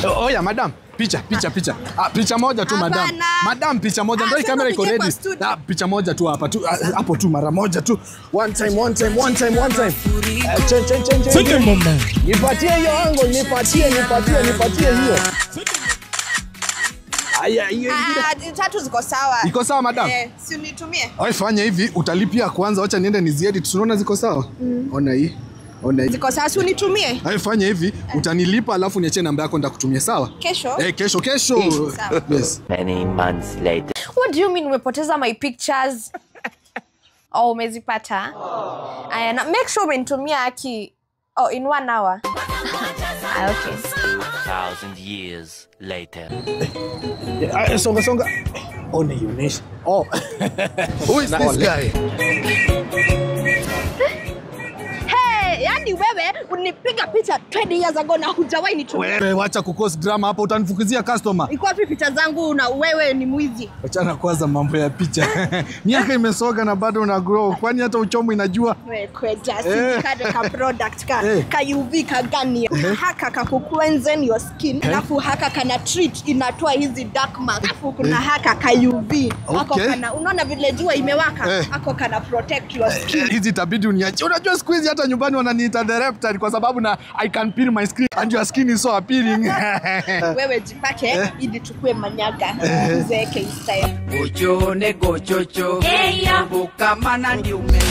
Oya madam, picha. Picha moja tu madam. Madam, picha moja ndio kamera iko ready. Picha moja tu hapa tu hapo tu mara moja tu. One time. Change moment. Nipatie hiyo angle, nipatie hiyo. Aya, hiyo tatu ziko sawa. Iko sawa madam? Si unitumie. Wewe fanya hivi, utalipia kwanza, acha niende niziedit. Tunaona ziko sawa? Ona hii. Ziko sawa, si unitumie. Wewe fanya hivi, utanilipa alafu niachie namba yako nitakutumia, sawa? Kesho? Kesho. Yes. Many months later. What do you mean umepoteza my pictures? Oh, umezipata. Aya, na make sure umenitumia aki in 1 hour. Okay. 1,000 years later. Songa. Nionyeshe. Oh. Who is this guy? Yani wewe unipiga picha 20 years ago na hujawahi nitumia. Wewe wacha kukosa drama hapa, utanifukizia customer. Iko wapi picha zangu na wewe ni mwizi? Achana kwanza mambo ya picha. Miaka imesoga na bado una grow. Kwani hata uchomo inajua? Wewe kweja sikade ka product ka UV ka gani. Haka kakucleanse your skin. Alafu haka kana treat inatoa hizi dark marks. Alafu kuna haka ka UV. Hako kana unaona vile jua imewaka. Hako kana protect your skin. Hizi itabidi uniache. Unajua siku hizi hata nyumbani wananiita director kwa sababu na I can peel my skin and your skin is so appealing. Wewe jipake ili tukue manyaga. Uzeeke style. Gochone gochocho. Bukamana ndi ume.